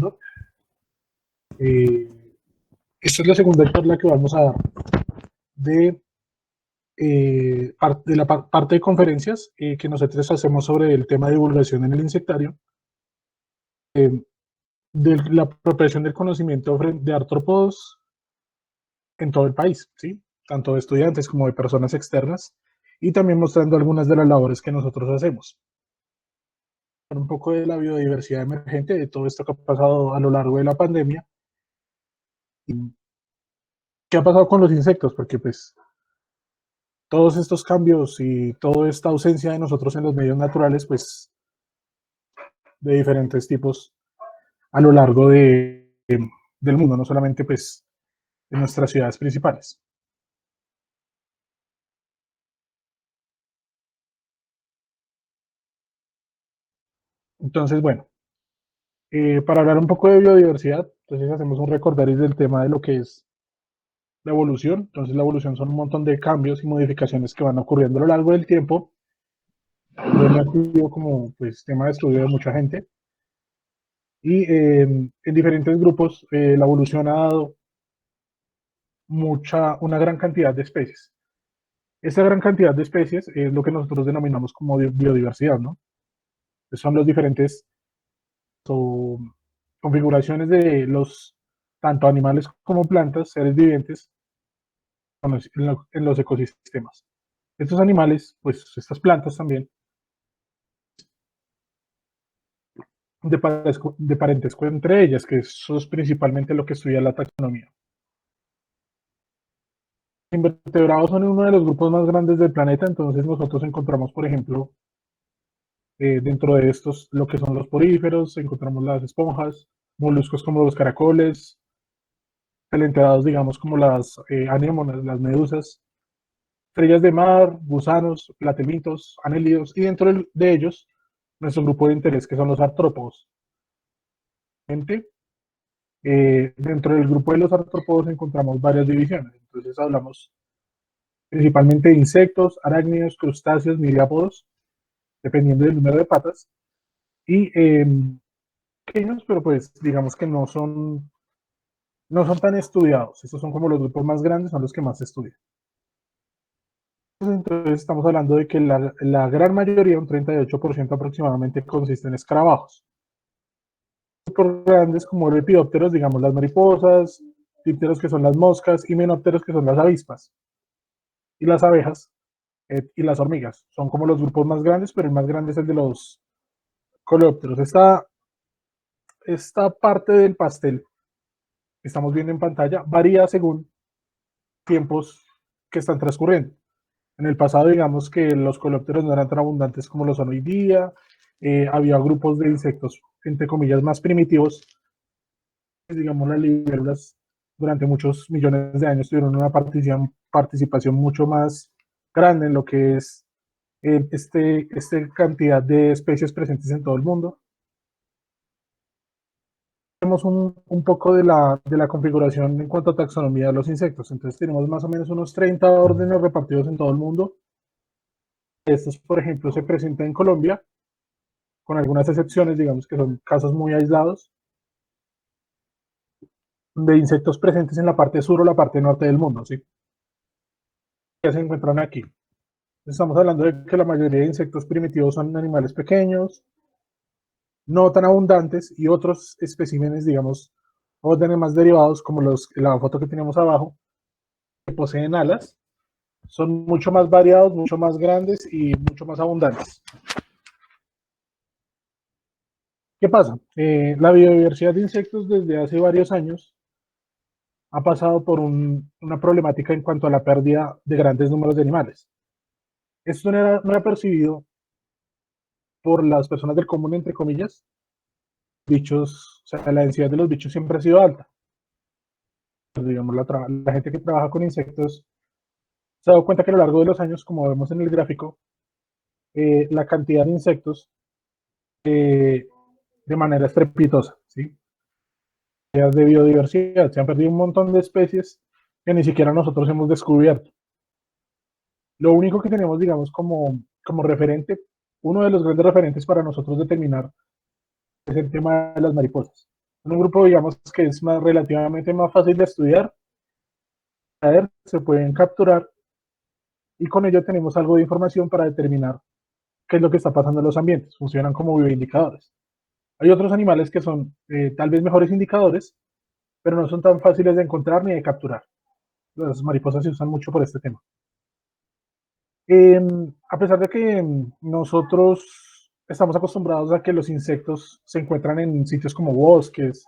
escuchando. Eh, Esta es la segunda charla que vamos a dar de, de la parte de conferencias que nosotros hacemos sobre el tema de divulgación en el insectario, de la apropiación del conocimiento de artrópodos en todo el país, ¿sí? Tanto de estudiantes como de personas externas, y también mostrando algunas de las labores que nosotros hacemos. Un poco de la biodiversidad emergente, de todo esto que ha pasado a lo largo de la pandemia, y qué ha pasado con los insectos, porque pues todos estos cambios y toda esta ausencia de nosotros en los medios naturales, pues de diferentes tipos a lo largo del mundo, no solamente pues en nuestras ciudades principales. Entonces, bueno, para hablar un poco de biodiversidad, entonces hacemos un recordaris del tema de lo que es la evolución. Entonces, la evolución son un montón de cambios y modificaciones que van ocurriendo a lo largo del tiempo. Ha sido como pues tema de estudio de mucha gente. Y en diferentes grupos la evolución ha dado una gran cantidad de especies. Esta gran cantidad de especies es lo que nosotros denominamos como biodiversidad, ¿no? Son los diferentes configuraciones de los tanto animales como plantas, seres vivientes en los ecosistemas. Estos animales, pues estas plantas también, de parentesco entre ellas, que eso es principalmente lo que estudia la taxonomía. Los invertebrados son uno de los grupos más grandes del planeta, entonces nosotros encontramos, por ejemplo, dentro de estos lo que son los poríferos, encontramos las esponjas, moluscos como los caracoles, calenterados, digamos, como las anémonas, las medusas, estrellas de mar, gusanos, platemitos, anélidos, y dentro de ellos, nuestro grupo de interés, que son los artrópodos. Dentro del grupo de los artrópodos encontramos varias divisiones. Entonces hablamos principalmente de insectos, arácnidos, crustáceos, miriápodos, dependiendo del número de patas, y pequeños, pero pues digamos que no son tan estudiados. Estos son como los grupos más grandes, son los que más se estudian. Entonces estamos hablando de que la gran mayoría, un 38% aproximadamente, consiste en escarabajos. Grupos grandes como lepidópteros, digamos las mariposas, dípteros que son las moscas, y menópteros que son las avispas. Y las abejas y las hormigas. Son como los grupos más grandes, pero el más grande es el de los coleópteros. Esta parte del pastel que estamos viendo en pantalla varía según tiempos que están transcurriendo. En el pasado, digamos que los coleópteros no eran tan abundantes como lo son hoy día. Había grupos de insectos, entre comillas, más primitivos. Digamos, las libélulas durante muchos millones de años tuvieron una participación mucho más grande en lo que es esta cantidad de especies presentes en todo el mundo. Tenemos un poco de la configuración en cuanto a taxonomía de los insectos. Entonces tenemos más o menos unos 30 órdenes repartidos en todo el mundo. Estos, por ejemplo, se presentan en Colombia, con algunas excepciones, digamos que son casos muy aislados, de insectos presentes en la parte sur o la parte norte del mundo, ¿sí? Que se encuentran aquí. Estamos hablando de que la mayoría de insectos primitivos son animales pequeños, no tan abundantes, y otros especímenes, digamos, órdenes más derivados, como la foto que tenemos abajo, que poseen alas, son mucho más variados, mucho más grandes y mucho más abundantes. ¿Qué pasa? La biodiversidad de insectos desde hace varios años ha pasado por una problemática en cuanto a la pérdida de grandes números de animales. Esto no era percibido por las personas del común, entre comillas. Bichos, o sea, la densidad de los bichos siempre ha sido alta. Pues, digamos, la gente que trabaja con insectos se ha dado cuenta que a lo largo de los años, como vemos en el gráfico, la cantidad de insectos de manera estrepitosa, ¿sí? De biodiversidad, se han perdido un montón de especies que ni siquiera nosotros hemos descubierto. Lo único que tenemos, digamos, como referente, uno de los grandes referentes para nosotros determinar es el tema de las mariposas. En un grupo, digamos, que es más, relativamente más fácil de estudiar, se pueden capturar y con ello tenemos algo de información para determinar qué es lo que está pasando en los ambientes. Funcionan como bioindicadores. Hay otros animales que son tal vez mejores indicadores, pero no son tan fáciles de encontrar ni de capturar. Las mariposas se usan mucho por este tema. A pesar de que nosotros estamos acostumbrados a que los insectos se encuentran en sitios como bosques,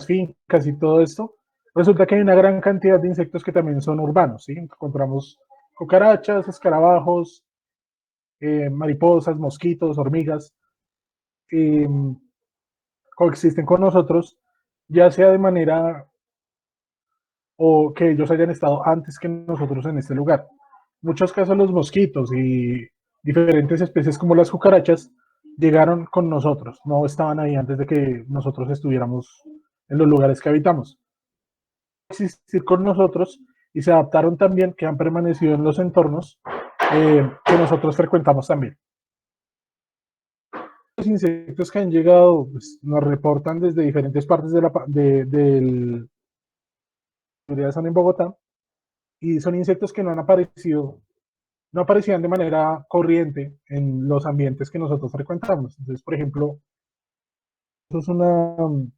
fincas y todo esto, resulta que hay una gran cantidad de insectos que también son urbanos, ¿sí? Encontramos cucarachas, escarabajos, mariposas, mosquitos, hormigas, eh, coexisten con nosotros, ya sea de manera o que ellos hayan estado antes que nosotros en este lugar. En muchos casos los mosquitos y diferentes especies como las cucarachas llegaron con nosotros, no estaban ahí antes de que nosotros estuviéramos en los lugares que habitamos. Existir con nosotros y se adaptaron también, que han permanecido en los entornos que nosotros frecuentamos también. Los insectos que han llegado pues, nos reportan desde diferentes partes del son en Bogotá y son insectos que no han aparecido, no aparecían de manera corriente en los ambientes que nosotros frecuentamos. Entonces, por ejemplo, eso es un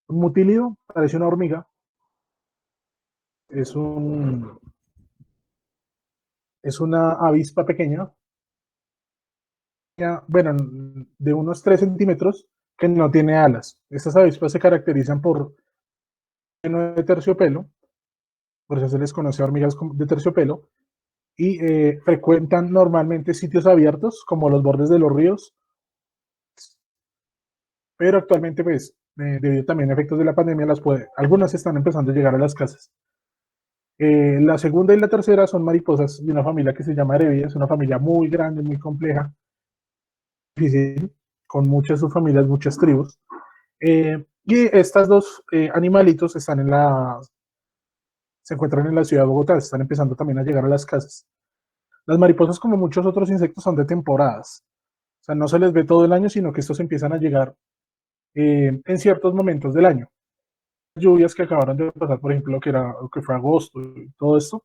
mutílido, parece una hormiga, es, un, es una avispa pequeña, bueno, de unos 3 centímetros, que no tiene alas. Estas avispas se caracterizan por lleno de terciopelo, por eso se les conoce hormigas de terciopelo, y frecuentan normalmente sitios abiertos como los bordes de los ríos, pero actualmente, pues, debido también a efectos de la pandemia, algunas están empezando a llegar a las casas. La segunda y la tercera son mariposas de una familia que se llama Arevia, es una familia muy grande, muy compleja, difícil, con muchas subfamilias, muchas tribus. Y estas dos animalitos se encuentran en la ciudad de Bogotá, están empezando también a llegar a las casas. Las mariposas, como muchos otros insectos, son de temporadas. O sea, no se les ve todo el año, sino que estos empiezan a llegar en ciertos momentos del año. Lluvias que acabaron de pasar, por ejemplo, lo que fue agosto y todo esto,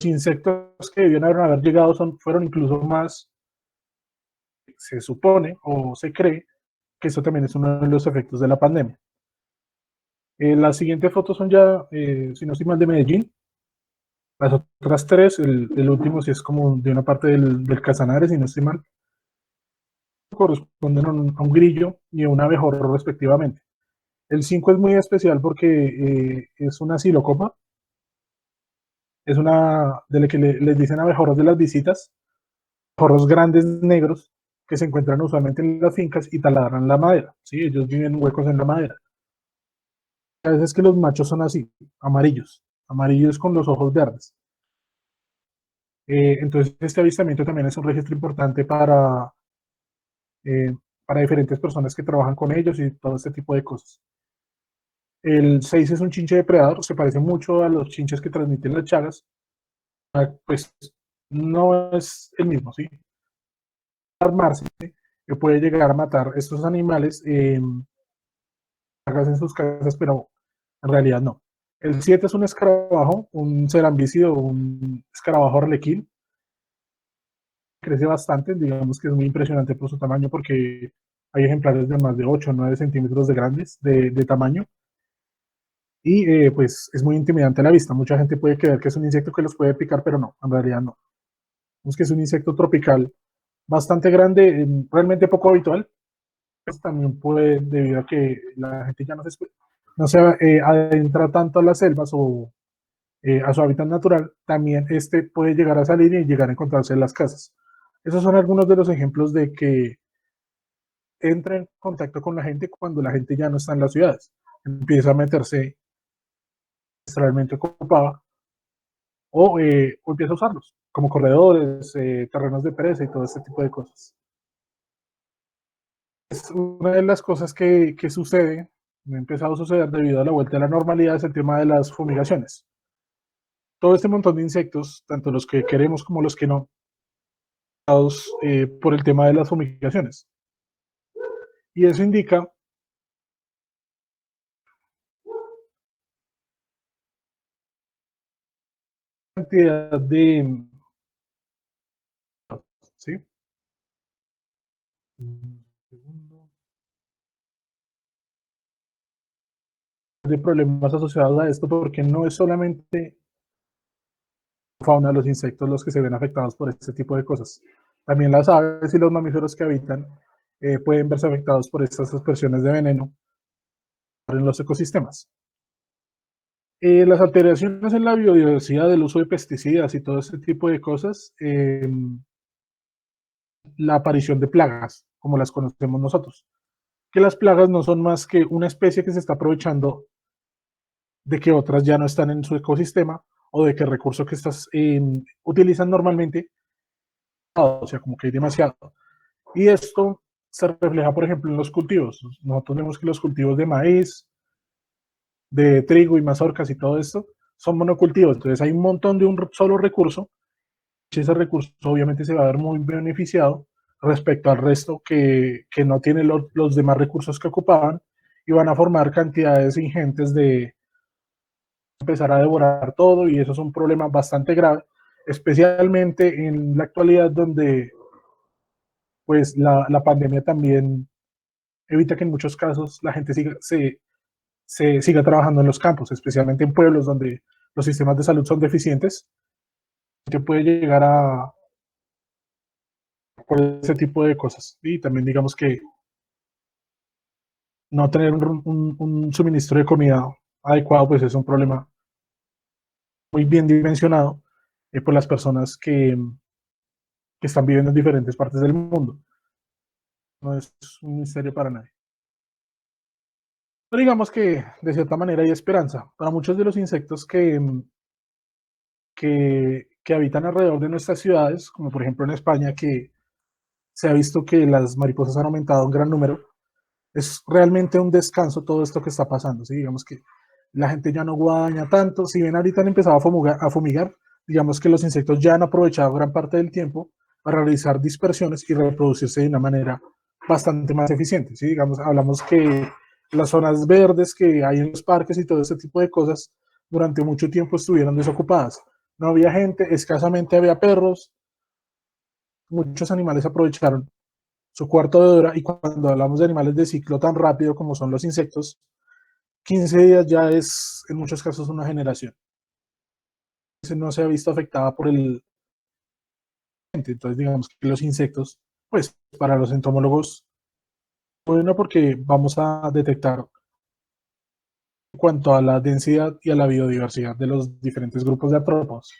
los insectos que debían haber llegado fueron incluso más, se supone o se cree que eso también es uno de los efectos de la pandemia. Las siguientes fotos son ya, si no estoy mal, de Medellín. Las otras tres, el último sí es como de una parte del Casanare, si no estoy mal, corresponden a un grillo y a un abejorro respectivamente. El 5 es muy especial porque es una silocopa, es una de la que les dicen abejorros de las visitas, abejorros grandes negros que se encuentran usualmente en las fincas y taladran la madera, ¿sí? Ellos viven en huecos en la madera. A veces que los machos son así, amarillos, amarillos con los ojos verdes. Entonces este avistamiento también es un registro importante para diferentes personas que trabajan con ellos y todo este tipo de cosas. El 6 es un chinche depredador, se parece mucho a los chinches que transmiten las chagas, pues no es el mismo, ¿sí? Armarse, que puede llegar a matar estos animales en sus casas, pero en realidad no. El 7 es un escarabajo, un cerambícido, un escarabajo arlequín, crece bastante, digamos que es muy impresionante por su tamaño porque hay ejemplares de más de 8 o 9 centímetros de grandes de tamaño y pues es muy intimidante a la vista. Mucha gente puede creer que es un insecto que los puede picar, pero no, en realidad no. Es que es un insecto tropical bastante grande, realmente poco habitual. Pues también puede, debido a que la gente ya no se adentra tanto a las selvas o a su hábitat natural, también este puede llegar a salir y llegar a encontrarse en las casas. Esos son algunos de los ejemplos de que entra en contacto con la gente cuando la gente ya no está en las ciudades. Empieza a meterse realmente ocupada o empieza a usarlos como corredores, terrenos de presa y todo este tipo de cosas. Es una de las cosas que sucede, ha empezado a suceder debido a la vuelta a la normalidad, es el tema de las fumigaciones. Todo este montón de insectos, tanto los que queremos como los que no, por el tema de las fumigaciones. Y eso indica cantidad ¿sí? De problemas asociados a esto, porque no es solamente la fauna de los insectos los que se ven afectados por este tipo de cosas. También las aves y los mamíferos que habitan pueden verse afectados por estas aspersiones de veneno en los ecosistemas. Las alteraciones en la biodiversidad, del uso de pesticidas y todo este tipo de cosas, la aparición de plagas, como las conocemos nosotros. Que las plagas no son más que una especie que se está aprovechando de que otras ya no están en su ecosistema o de que el recurso que estas utilizan normalmente, o sea, como que hay demasiado. Y esto se refleja, por ejemplo, en los cultivos. Nosotros vemos que los cultivos de maíz, de trigo y mazorcas y todo esto son monocultivos. Entonces hay un montón de un solo recurso. Y ese recurso obviamente se va a ver muy beneficiado respecto al resto que no tiene los demás recursos que ocupaban y van a formar cantidades ingentes de empezar a devorar todo y eso es un problema bastante grave, especialmente en la actualidad donde pues la pandemia también evita que en muchos casos la gente se siga trabajando en los campos, especialmente en pueblos donde los sistemas de salud son deficientes, que puede llegar a por ese tipo de cosas. Y también digamos que no tener un suministro de comida adecuado, pues es un problema muy bien dimensionado por las personas que están viviendo en diferentes partes del mundo. No es un misterio para nadie. Pero digamos que de cierta manera hay esperanza. Para muchos de los insectos que habitan alrededor de nuestras ciudades, como por ejemplo en España, que se ha visto que las mariposas han aumentado en gran número, es realmente un descanso todo esto que está pasando. ¿Sí? Digamos que la gente ya no guadaña tanto. Si bien ahorita han empezado a fumigar, digamos que los insectos ya han aprovechado gran parte del tiempo para realizar dispersiones y reproducirse de una manera bastante más eficiente. ¿Sí? Digamos, hablamos que las zonas verdes que hay en los parques y todo ese tipo de cosas durante mucho tiempo estuvieron desocupadas. No había gente, escasamente había perros, muchos animales aprovecharon su cuarto de hora y cuando hablamos de animales de ciclo tan rápido como son los insectos, 15 días ya es en muchos casos una generación. No se ha visto afectada por el... Entonces digamos que los insectos, pues para los entomólogos, bueno, porque vamos a detectar en cuanto a la densidad y a la biodiversidad de los diferentes grupos de artrópodos.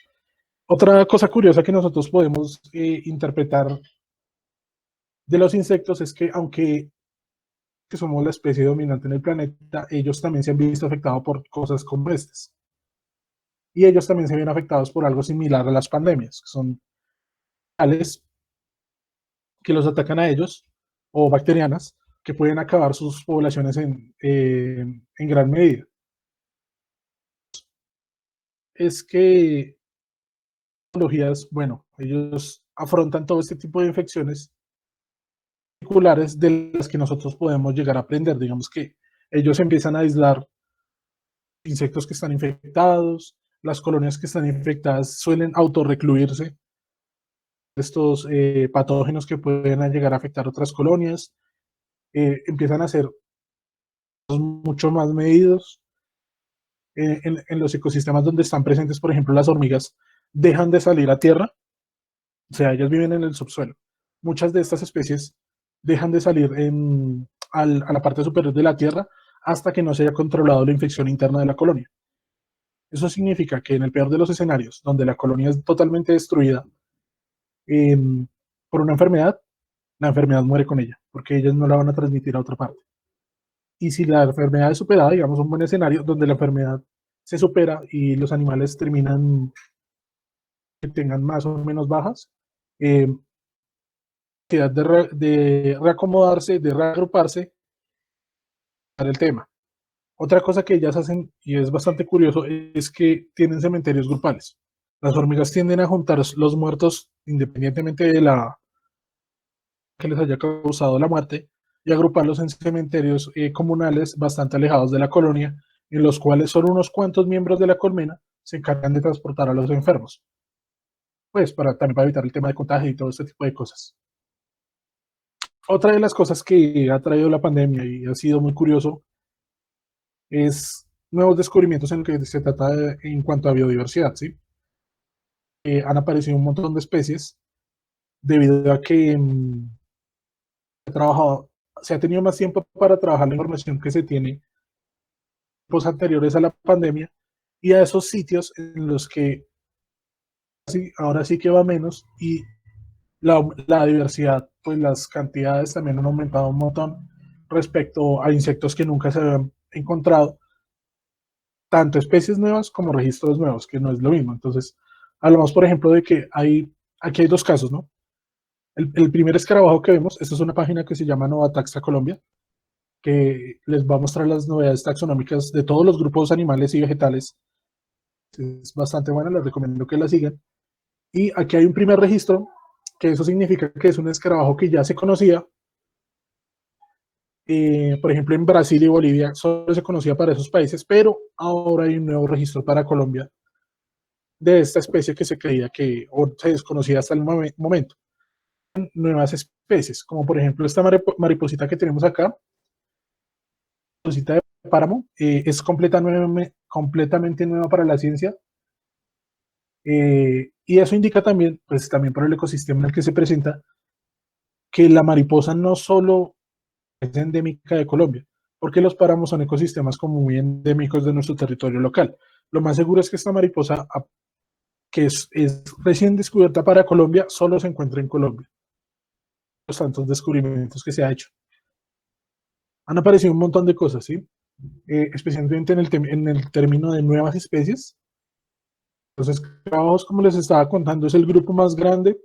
Otra cosa curiosa que nosotros podemos interpretar de los insectos es que aunque que somos la especie dominante en el planeta, ellos también se han visto afectados por cosas como estas. Y ellos también se ven afectados por algo similar a las pandemias, que son tales que los atacan a ellos, o bacterianas, que pueden acabar sus poblaciones en gran medida. Es que tecnologías, bueno, ellos afrontan todo este tipo de infecciones particulares de las que nosotros podemos llegar a aprender. Digamos que ellos empiezan a aislar insectos que están infectados, las colonias que están infectadas suelen autorrecluirse estos patógenos que pueden llegar a afectar otras colonias, empiezan a ser mucho más medidos en los ecosistemas donde están presentes, por ejemplo, las hormigas dejan de salir a tierra, o sea, ellas viven en el subsuelo. Muchas de estas especies dejan de salir a la parte superior de la tierra hasta que no se haya controlado la infección interna de la colonia. Eso significa que en el peor de los escenarios, donde la colonia es totalmente destruida eh, por una enfermedad, la enfermedad muere con ella, porque ellas no la van a transmitir a otra parte. Y si la enfermedad es superada, digamos un buen escenario donde la enfermedad se supera y los animales terminan que tengan más o menos bajas, eh, de reacomodarse, de reagruparse para el tema. Otra cosa que ellas hacen, y es bastante curioso, es que tienen cementerios grupales. Las hormigas tienden a juntar los muertos independientemente de la que les haya causado la muerte y agruparlos en cementerios comunales bastante alejados de la colonia, en los cuales solo unos cuantos miembros de la colmena se encargan de transportar a los enfermos, pues también para evitar el tema de contagio y todo este tipo de cosas. Otra de las cosas que ha traído la pandemia y ha sido muy curioso es nuevos descubrimientos en lo que se trata en cuanto a biodiversidad, ¿sí? Han aparecido un montón de especies debido a que trabajado, se ha tenido más tiempo para trabajar la información que se tiene pues, anteriores a la pandemia y a esos sitios en los que ahora sí que va menos y la diversidad, pues las cantidades también han aumentado un montón respecto a insectos que nunca se habían encontrado, tanto especies nuevas como registros nuevos, que no es lo mismo. Entonces, hablamos, por ejemplo, de que aquí hay dos casos, ¿no? El primer escarabajo que vemos, esta es una página que se llama Nova Taxa Colombia, que les va a mostrar las novedades taxonómicas de todos los grupos animales y vegetales. Es bastante buena, les recomiendo que la sigan. Y aquí hay un primer registro, que eso significa que es un escarabajo que ya se conocía. Por ejemplo, en Brasil y Bolivia solo se conocía para esos países, pero ahora hay un nuevo registro para Colombia de esta especie que se creía que o se desconocía hasta el momento. Nuevas especies, como por ejemplo esta mariposita que tenemos acá, mariposita de páramo, es completamente nueva para la ciencia. Y eso indica también, pues también por el ecosistema en el que se presenta, que la mariposa no solo es endémica de Colombia, porque los páramos son ecosistemas como muy endémicos de nuestro territorio local. Lo más seguro es que esta mariposa, que es recién descubierta para Colombia, solo se encuentra en Colombia. Los tantos descubrimientos que se ha hecho. Han aparecido un montón de cosas, ¿sí? Especialmente en el término de nuevas especies. Los escarabajos, como les estaba contando, es el grupo más grande,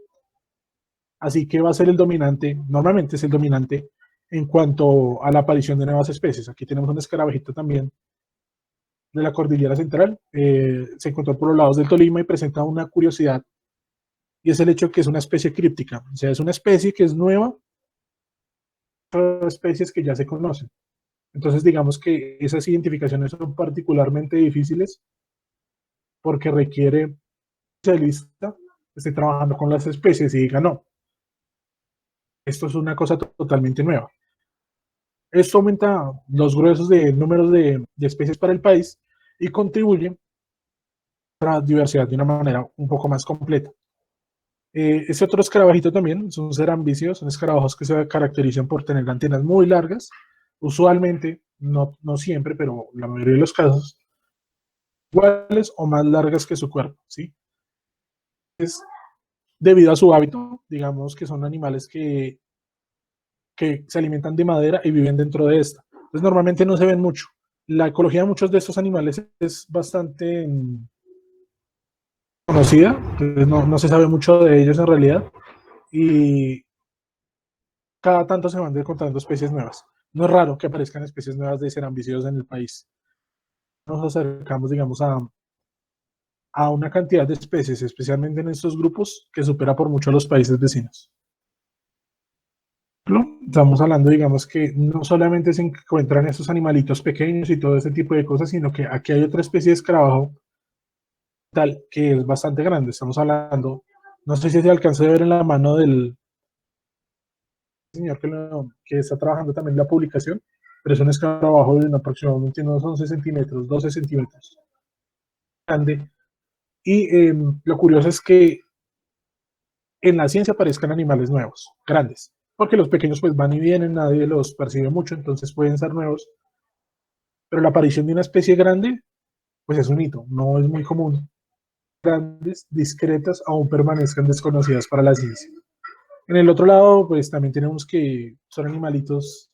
así que va a ser el dominante, normalmente es el dominante en cuanto a la aparición de nuevas especies. Aquí tenemos un escarabajito también de la cordillera central, se encontró por los lados del Tolima y presenta una curiosidad, y es el hecho de que es una especie críptica, o sea, es una especie que es nueva, especies que ya se conocen. Entonces, digamos que esas identificaciones son particularmente difíciles porque requiere un especialista que esté trabajando con las especies y diga, no, esto es una cosa totalmente nueva. Esto aumenta los gruesos de números de especies para el país y contribuye a la diversidad de una manera un poco más completa. Este otro escarabajito también son cerambicios, son escarabajos que se caracterizan por tener antenas muy largas, usualmente, no siempre, pero la mayoría de los casos, iguales o más largas que su cuerpo, ¿sí? Es debido a su hábito, digamos que son animales que se alimentan de madera y viven dentro de esta. Entonces normalmente no se ven mucho. La ecología de muchos de estos animales es bastante conocida, entonces no se sabe mucho de ellos en realidad y cada tanto se van encontrando especies nuevas. No es raro que aparezcan especies nuevas de cerambicidos en el país. Nos acercamos, digamos, a una cantidad de especies, especialmente en estos grupos, que supera por mucho a los países vecinos. Estamos hablando, digamos, que no solamente se encuentran estos animalitos pequeños y todo ese tipo de cosas, sino que aquí hay otra especie de escarabajo tal que es bastante grande. Estamos hablando, no sé si se alcanza a ver en la mano del señor que está trabajando también en la publicación, pero es un escarabajo de aproximadamente unos 11 centímetros, 12 centímetros grande. Y lo curioso es que en la ciencia aparezcan animales nuevos, grandes, porque los pequeños pues van y vienen, nadie los percibe mucho, entonces pueden ser nuevos, pero la aparición de una especie grande pues es un hito, no es muy común. Grandes, discretas, aún permanezcan desconocidas para la ciencia. En el otro lado, pues también tenemos que son animalitos,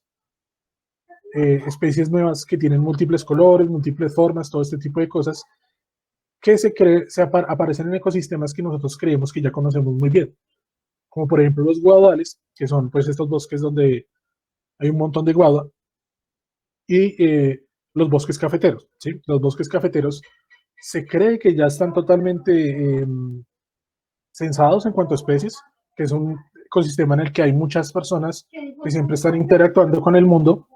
especies nuevas que tienen múltiples colores, múltiples formas, todo este tipo de cosas que aparecen en ecosistemas que nosotros creemos que ya conocemos muy bien, como por ejemplo los guadales, que son pues estos bosques donde hay un montón de guadua, y los bosques cafeteros, ¿sí? Los bosques cafeteros se cree que ya están totalmente censados en cuanto a especies, que es un ecosistema en el que hay muchas personas que siempre están interactuando con el mundo,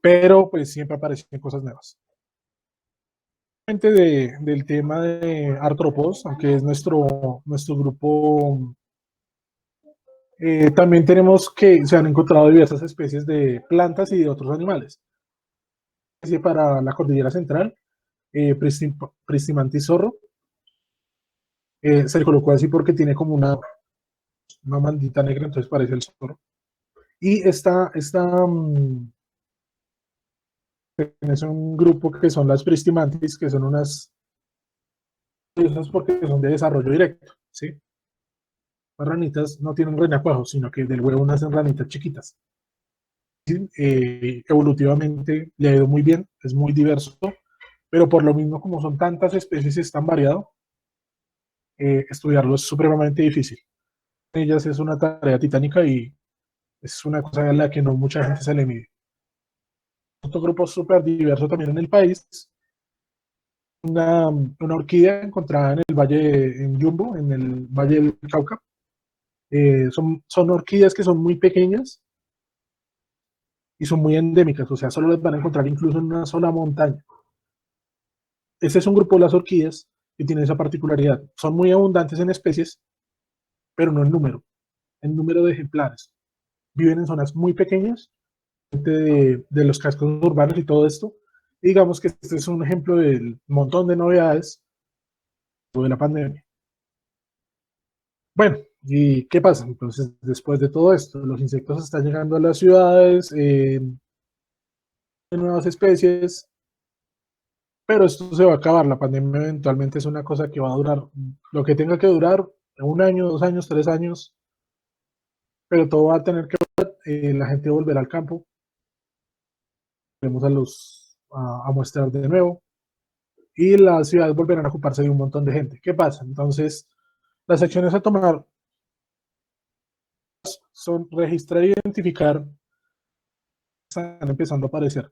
pero pues siempre aparecen cosas nuevas. del tema de artrópodos, aunque es nuestro grupo, también tenemos que se han encontrado diversas especies de plantas y de otros animales. Para la cordillera central, Pristimantis zorro, se le colocó así porque tiene como una mandita negra, entonces parece el zorro. Y es un grupo que son las Pristimantis, que son unas, esas porque son de desarrollo directo, ¿sí? Las ranitas no tienen renacuajos, sino que del huevo nacen ranitas chiquitas. Evolutivamente le ha ido muy bien, es muy diverso, pero por lo mismo como son tantas especies y es tan variado, estudiarlo es supremamente difícil. Ellas es una tarea titánica y es una cosa a la que no mucha gente se le mide. Otro grupo súper diverso también en el país, una orquídea encontrada en el valle, en Yumbo, en el valle del Cauca. Son orquídeas que son muy pequeñas y son muy endémicas, o sea, solo las van a encontrar incluso en una sola montaña. Este es un grupo de las orquídeas que tiene esa particularidad. Son muy abundantes en especies, pero no en número de ejemplares. Viven en zonas muy pequeñas de los cascos urbanos y todo esto. Y digamos que este es un ejemplo del montón de novedades de la pandemia. Bueno, ¿y qué pasa? Entonces, después de todo esto, los insectos están llegando a las ciudades, nuevas especies, pero esto se va a acabar. La pandemia eventualmente es una cosa que va a durar lo que tenga que durar, un año, 2 años, 3 años, pero todo va a tener que la gente volverá al campo, vamos a muestrar de nuevo, y las ciudades volverán a ocuparse de un montón de gente. ¿Qué pasa? Entonces, las acciones a tomar son registrar e identificar, están empezando a aparecer.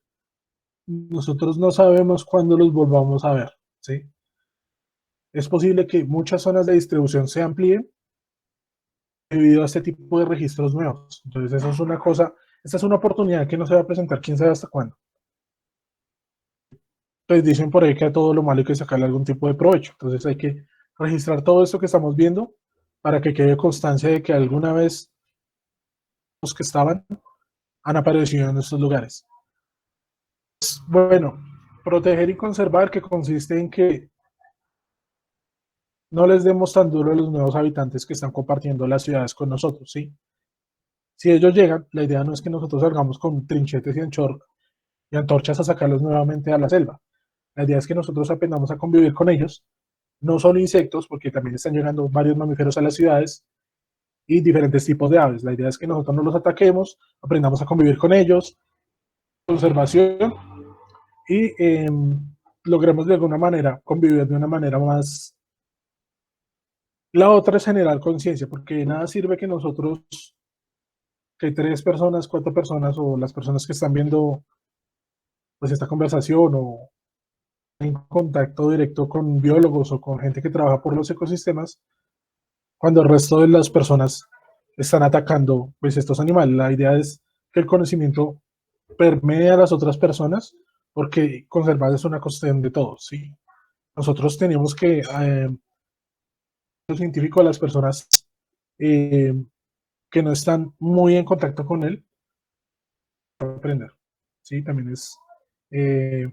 Nosotros no sabemos cuándo los volvamos a ver, ¿sí? Es posible que muchas zonas de distribución se amplíen debido a este tipo de registros nuevos. Entonces, eso es una cosa, esta es una oportunidad que no se va a presentar, quién sabe hasta cuándo. Pues dicen por ahí que a todo lo malo hay que sacarle algún tipo de provecho. Entonces hay que registrar todo esto que estamos viendo para que quede constancia de que alguna vez los que estaban han aparecido en estos lugares. Bueno, proteger y conservar, que consiste en que no les demos tan duro a los nuevos habitantes que están compartiendo las ciudades con nosotros, ¿sí? Si ellos llegan, la idea no es que nosotros salgamos con trinchetes y antorchas a sacarlos nuevamente a la selva. La idea es que nosotros aprendamos a convivir con ellos, no solo insectos, porque también están llegando varios mamíferos a las ciudades y diferentes tipos de aves. La idea es que nosotros no los ataquemos, aprendamos a convivir con ellos, conservación y logremos de alguna manera convivir de una manera más. La otra es generar conciencia, porque nada sirve que nosotros, que 3 personas, 4 personas o las personas que están viendo pues esta conversación o en contacto directo con biólogos o con gente que trabaja por los ecosistemas, cuando el resto de las personas están atacando pues estos animales. La idea es que el conocimiento permee a las otras personas porque conservar es una cuestión de todos, ¿sí? Nosotros tenemos que, los científicos, las personas eh, que no están muy en contacto con él, aprender, ¿sí? También es eh,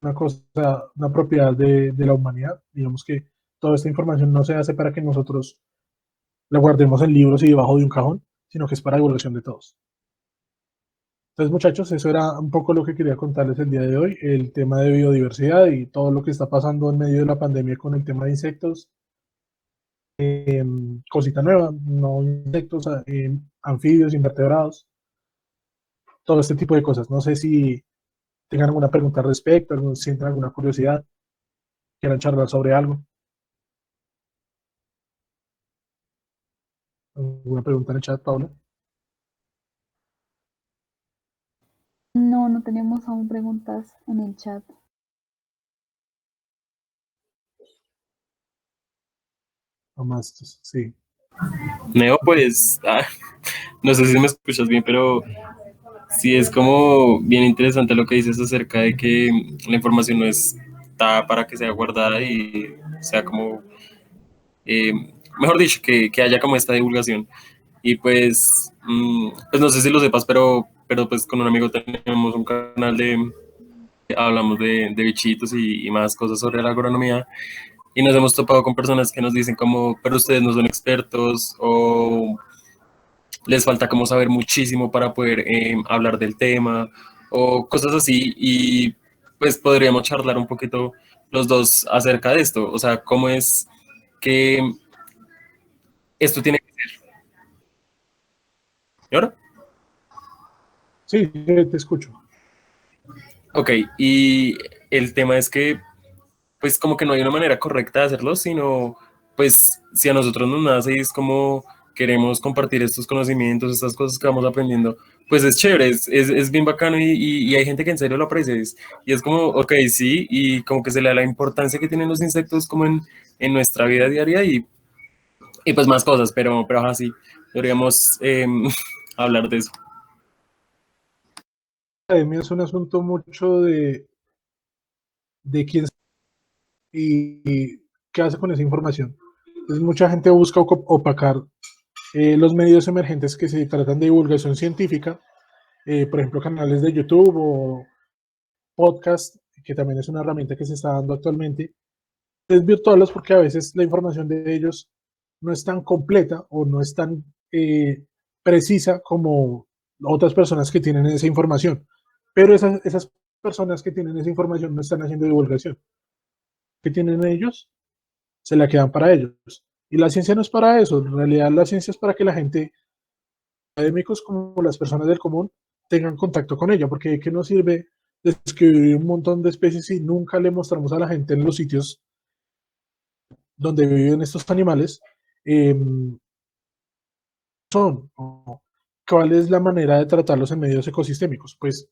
una cosa, una propiedad de la humanidad. Digamos que toda esta información no se hace para que nosotros la guardemos en libros y debajo de un cajón, sino que es para divulgación de todos. Entonces, muchachos, eso era un poco lo que quería contarles el día de hoy, el tema de biodiversidad y todo lo que está pasando en medio de la pandemia con el tema de insectos. Cosita nueva, no insectos, anfibios, invertebrados, todo este tipo de cosas. No sé si tengan alguna pregunta al respecto, sientan alguna curiosidad, quieran charlar sobre algo. ¿Alguna pregunta en el chat, Paula? No, no tenemos aún preguntas en el chat. O más, sí. Neo, pues, no sé si me escuchas bien, pero sí es como bien interesante lo que dices acerca de que la información no es encriptada para que sea guardada y sea como, eh, mejor dicho, que haya como esta divulgación. Y pues, pues no sé si lo sepas, pero pues con un amigo tenemos un canal de, hablamos de bichitos y más cosas sobre la agronomía. Y nos hemos topado con personas que nos dicen como, pero ustedes no son expertos o les falta como saber muchísimo para poder hablar del tema o cosas así. Y pues podríamos charlar un poquito los dos acerca de esto. O sea, cómo es que esto tiene que ser. ¿Y ahora? Sí, te escucho. Ok, y el tema es que pues como que no hay una manera correcta de hacerlo, sino pues si a nosotros nos nace y es como queremos compartir estos conocimientos, estas cosas que vamos aprendiendo, pues es chévere, es bien bacano y hay gente que en serio lo aprecia y es como, ok, sí, y como que se le da la importancia que tienen los insectos como en nuestra vida diaria y pues más cosas, pero así, deberíamos hablar de eso. La academia es un asunto mucho de quién y qué hace con esa información. Entonces, mucha gente busca opacar los medios emergentes que se tratan de divulgación científica, por ejemplo, canales de YouTube o podcast, que también es una herramienta que se está dando actualmente, desvirtuarlos porque a veces la información de ellos no es tan completa o no es tan precisa como otras personas que tienen esa información. Pero esas personas que tienen esa información no están haciendo divulgación. ¿Qué tienen ellos? Se la quedan para ellos. Y la ciencia no es para eso. En realidad la ciencia es para que la gente, académicos como las personas del común, tengan contacto con ella. Porque ¿qué nos sirve describir un montón de especies si nunca le mostramos a la gente en los sitios donde viven estos animales eh, son? ¿O cuál es la manera de tratarlos en medios ecosistémicos? Pues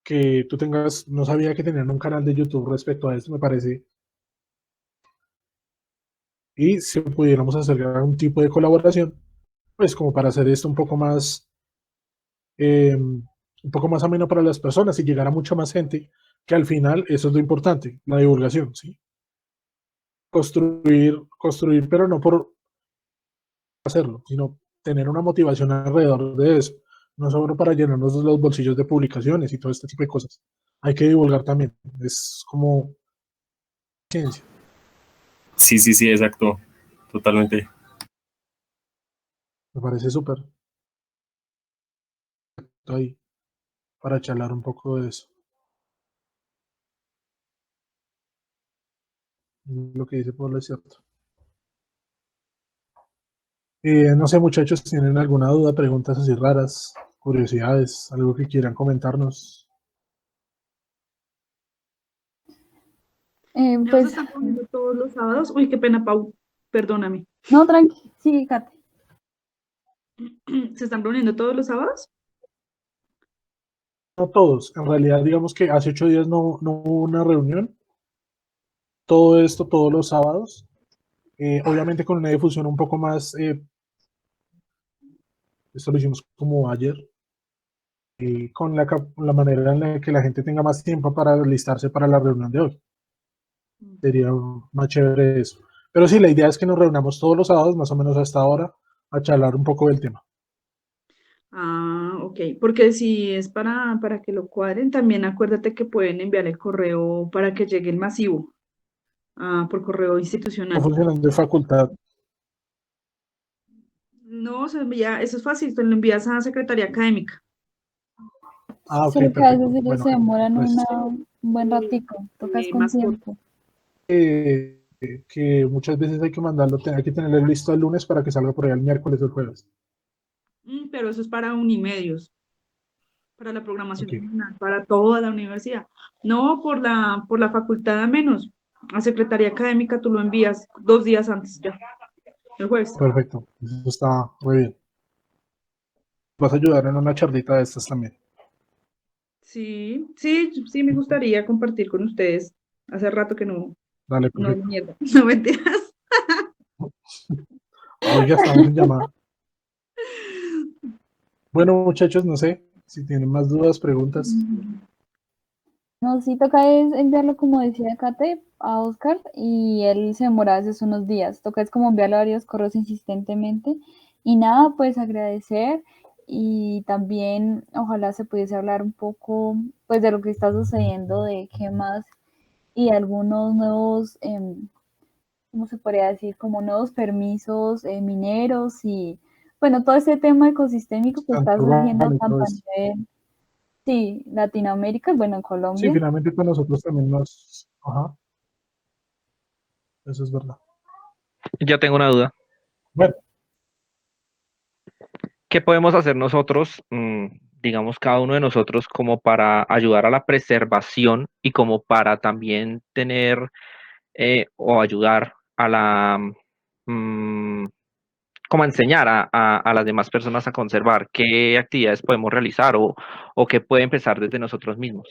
que tú tengas, no sabía que tenían un canal de YouTube respecto a esto, me parece, y si pudiéramos hacer algún tipo de colaboración, pues como para hacer esto un poco más ameno para las personas y llegar a mucha más gente, que al final eso es lo importante, la divulgación, ¿sí? Construir, pero no por hacerlo, sino tener una motivación alrededor de eso, no solo para llenarnos los bolsillos de publicaciones y todo este tipo de cosas. Hay que divulgar también, es como ciencia, Sí, sí, sí, exacto, totalmente. me parece súper ahí para charlar un poco de eso. Lo que dice Pablo es cierto. No sé, muchachos, ¿tienen alguna duda, preguntas así raras, curiosidades, algo que quieran comentarnos? ¿Ya se Pues, están reuniendo todos los sábados? Uy, qué pena, Pau, perdóname. no, tranqui, sí, Kate. ¿Se están reuniendo todos los sábados? No todos, en realidad digamos que hace 8 días no hubo una reunión, todo esto todos los sábados, obviamente con una difusión un poco más, esto lo hicimos como ayer, con la manera en la que la gente tenga más tiempo para listarse para la reunión de hoy. Sería más chévere eso. Pero sí, la idea es que nos reunamos todos los sábados, más o menos hasta ahora, a charlar un poco del tema. Ah, ok, porque si es para que lo cuadren, también acuérdate que pueden enviar el correo para que llegue el masivo, por correo Está institucional. funcionando de facultad. No, se envía, eso es fácil, te lo envías a Secretaría Académica. Ah, ok, Solo que a veces perfecto. ellos Bueno, se demoran pues un buen ratico, tocas con Más corto. tiempo. que muchas veces hay que mandarlo, hay que tenerlo listo el lunes para que salga por ahí el miércoles o el jueves. Pero eso es para unimedios, para la Ok, programación terminal, para toda la universidad. No, por la facultad a menos. A Secretaría Académica tú lo envías 2 días antes, ya, el jueves. perfecto. Eso está muy bien. Vas a ayudar en una charlita de estas también. Sí, sí, sí, me gustaría compartir con ustedes. Hace rato que no, Dale, no, perfecto. mierda, no mentiras. Hoy ya estamos en llamada. Bueno, muchachos, no sé si tienen más dudas, preguntas. No, sí toca es enviarlo, como decía Kate, a Oscar, y él se demora a veces unos días. Toca es como enviarle varios correos insistentemente. Y nada, pues agradecer y también ojalá se pudiese hablar un poco pues de lo que está sucediendo, de qué más y algunos nuevos, ¿cómo se podría decir? Como nuevos permisos mineros y bueno, todo este tema ecosistémico que está Tanto surgiendo urbano y tanto todo a esto. nivel, sí, Latinoamérica, bueno, en Sí, Colombia. finalmente con nosotros también nos... Ajá, eso es verdad. Ya tengo una duda. Bueno, ¿Qué podemos hacer nosotros, digamos, cada uno de nosotros, como para ayudar a la preservación y como para también tener o ayudar a la, mm, como a enseñar a las demás personas a conservar? ¿Qué actividades podemos realizar o qué puede empezar desde nosotros mismos?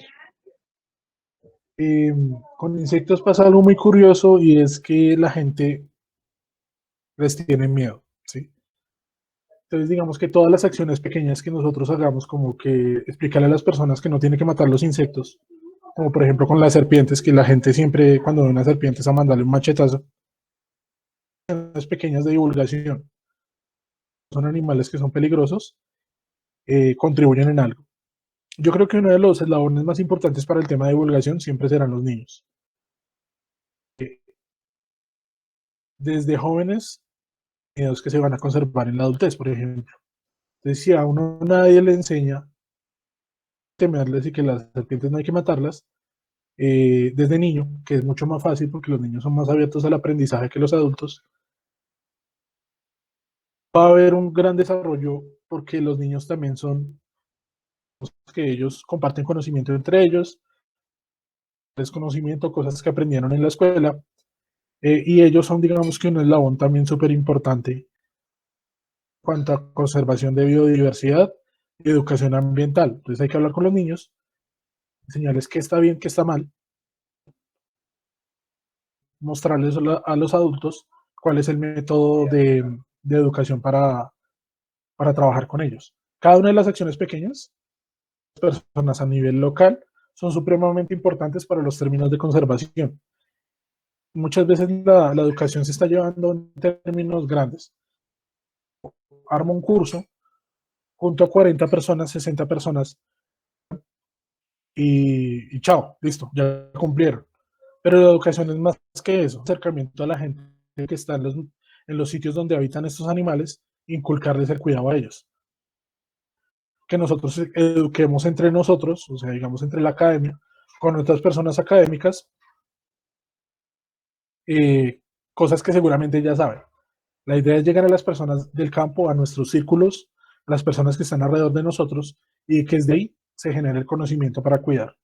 con insectos pasa algo muy curioso y es que la gente les tiene miedo, ¿sí? Entonces, digamos que todas las acciones pequeñas que nosotros hagamos, como que explicarle a las personas que no tienen que matar los insectos, como por ejemplo con las serpientes, que la gente siempre cuando ve una serpiente es a mandarle un machetazo, las pequeñas de divulgación, son animales que son peligrosos, contribuyen en algo. Yo creo que uno de los eslabones más importantes para el tema de divulgación siempre serán los niños. Desde jóvenes, miedos que se van a conservar en la adultez, por ejemplo. Entonces, si a uno nadie le enseña a temerles y que las serpientes no hay que matarlas, desde niño, que es mucho más fácil porque los niños son más abiertos al aprendizaje que los adultos, va a haber un gran desarrollo porque los niños también son que ellos comparten conocimiento entre ellos, desconocimiento, cosas que aprendieron en la escuela, y ellos son, digamos que un eslabón también súper importante en cuanto a conservación de biodiversidad y educación ambiental. Entonces hay que hablar con los niños, enseñarles qué está bien, qué está mal, mostrarles a los adultos cuál es el método de educación para trabajar con ellos. Cada una de las acciones pequeñas, personas a nivel local, son supremamente importantes para los términos de conservación. Muchas veces la educación se está llevando en términos grandes. Armo un curso, junto a 40 personas, 60 personas y chao, listo, ya cumplieron. Pero la educación es más que eso, acercamiento a la gente que está en los sitios donde habitan estos animales, inculcarles el cuidado a ellos. Que nosotros eduquemos entre nosotros, o sea, digamos entre la academia, con otras personas académicas, cosas que seguramente ya saben. La idea es llegar a las personas del campo, a nuestros círculos, a las personas que están alrededor de nosotros y que desde ahí se genere el conocimiento para cuidar.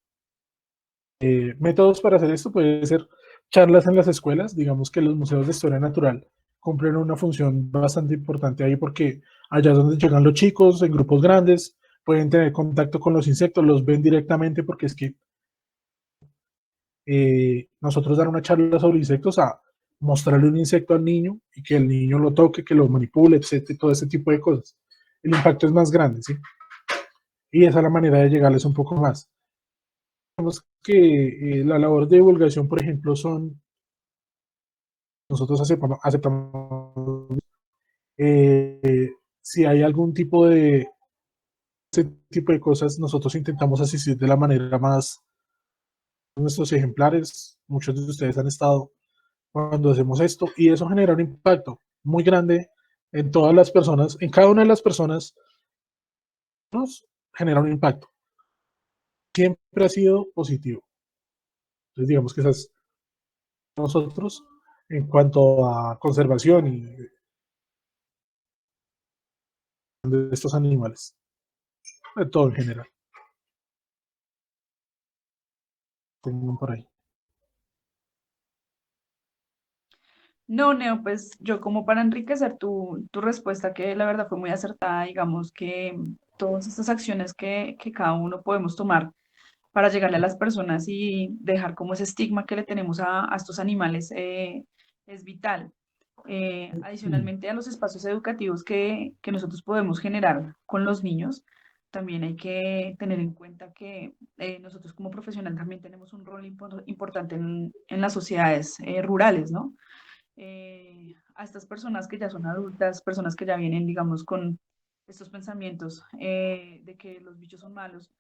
Métodos para hacer esto puede ser charlas en las escuelas, digamos que los museos de historia natural cumplen una función bastante importante ahí porque allá es donde llegan los chicos en grupos grandes, pueden tener contacto con los insectos, los ven directamente porque es que nosotros dar una charla sobre insectos a mostrarle un insecto al niño y que el niño lo toque, que lo manipule, etcétera, todo ese tipo de cosas. El impacto es más grande, ¿sí? Y esa es la manera de llegarles un poco más. Vemos que la labor de divulgación, por ejemplo, son, nosotros aceptamos si hay algún tipo de, ese tipo de cosas, nosotros intentamos asistir de la manera más, nuestros ejemplares, muchos de ustedes han estado cuando hacemos esto y eso genera un impacto muy grande en todas las personas, en cada una de las personas nos genera un impacto. Siempre ha sido positivo. Entonces digamos que esas nosotros en cuanto a conservación y de estos animales, de todo en general. Tengo por ahí. No, Neo, pues yo como para enriquecer tu respuesta, que la verdad fue muy acertada, digamos que todas estas acciones que cada uno podemos tomar para llegarle a las personas y dejar como ese estigma que le tenemos a estos animales es vital. Adicionalmente a los espacios educativos que nosotros podemos generar con los niños, también hay que tener en cuenta que nosotros como profesional también tenemos un rol importante en las sociedades rurales, ¿no? A estas personas que ya son adultas, personas que ya vienen, digamos, con estos pensamientos de que los bichos son malos,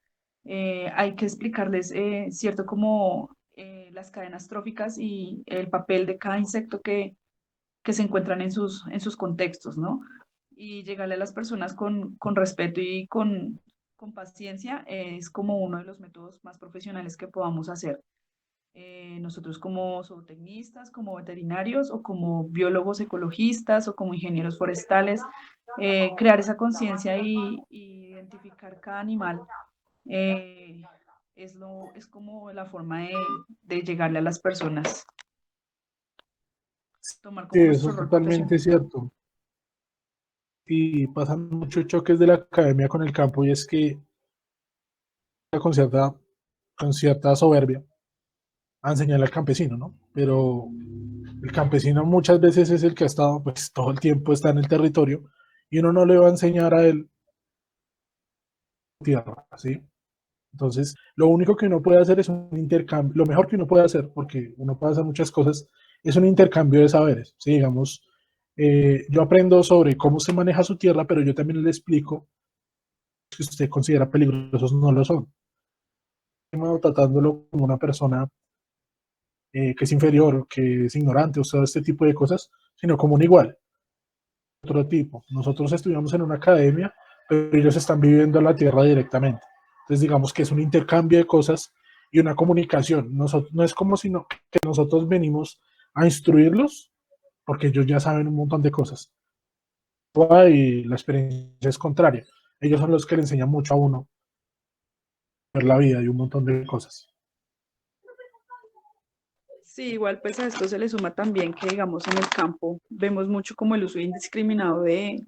hay que explicarles, cierto, como las cadenas tróficas y el papel de cada insecto que se encuentran en sus contextos, ¿no? Y llegarle a las personas con respeto y con paciencia es como uno de los métodos más profesionales que podamos hacer. Nosotros como zootecnistas, como veterinarios o como biólogos ecologistas o como ingenieros forestales, crear esa conciencia y identificar cada animal eh, es como la forma de llegarle a las personas, tomar Sí, como eso nuestro es rol totalmente profesional. cierto. Y pasan muchos choques de la academia con el campo y es que con con cierta soberbia a enseñarle al campesino, ¿no? Pero el campesino muchas veces es el que ha estado, pues todo el tiempo está en el territorio y uno no le va a enseñar a él tierra, ¿sí? Entonces, lo único que uno puede hacer es un intercambio, lo mejor que uno puede hacer, porque uno puede hacer muchas cosas, es un intercambio de saberes, ¿sí? Digamos, yo aprendo sobre cómo se maneja su tierra, pero yo también le explico que usted considera peligrosos no lo son. No tratándolo como una persona que es inferior, que es ignorante, o sea, este tipo de cosas, sino como un igual, otro tipo. Nosotros estudiamos en una academia, pero ellos están viviendo la tierra directamente. Entonces, digamos que es un intercambio de cosas y una comunicación. No es como si que nosotros venimos a instruirlos, porque ellos ya saben un montón de cosas. Y la experiencia es contraria. Ellos son los que le enseñan mucho a uno ver la vida y un montón de cosas. Sí, igual pues a esto se le suma también que digamos en el campo vemos mucho como el uso indiscriminado de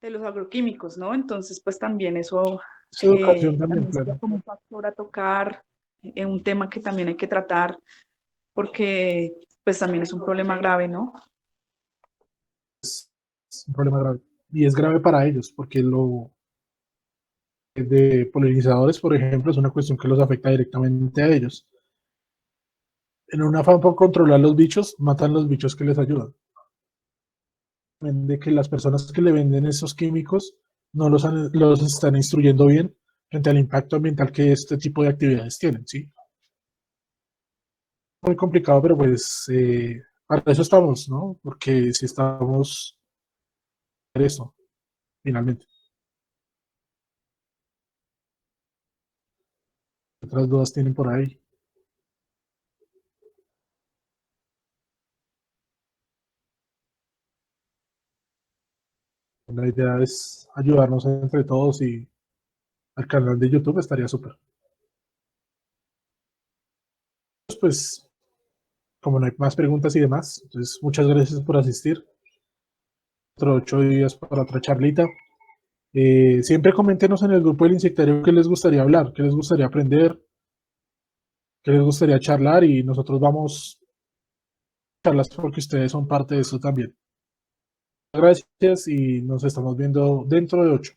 los agroquímicos, ¿no? Entonces pues también eso Es educación también, también sería claro. como un factor a tocar, un tema que también hay que tratar porque pues también es un problema grave, ¿no? Es un problema grave. Y es grave para ellos, porque lo de polinizadores, por ejemplo, es una cuestión que los afecta directamente a ellos. En un afán por controlar los bichos, matan los bichos que les ayudan. De que las personas que le venden esos químicos no los están instruyendo bien frente al impacto ambiental que este tipo de actividades tienen, ¿sí? Muy complicado, pero pues para eso estamos, ¿no? Porque si estamos en eso, finalmente. Otras dudas tienen por ahí. La idea es ayudarnos entre todos y al canal de YouTube estaría súper. Pues, como no hay más preguntas y demás, entonces muchas gracias por asistir. Otros 8 días para otra charlita. Siempre coméntenos en el grupo del insectario qué les gustaría hablar, qué les gustaría aprender, qué les gustaría charlar y nosotros vamos a charlas porque ustedes son parte de eso también. Gracias y nos estamos viendo dentro de 8.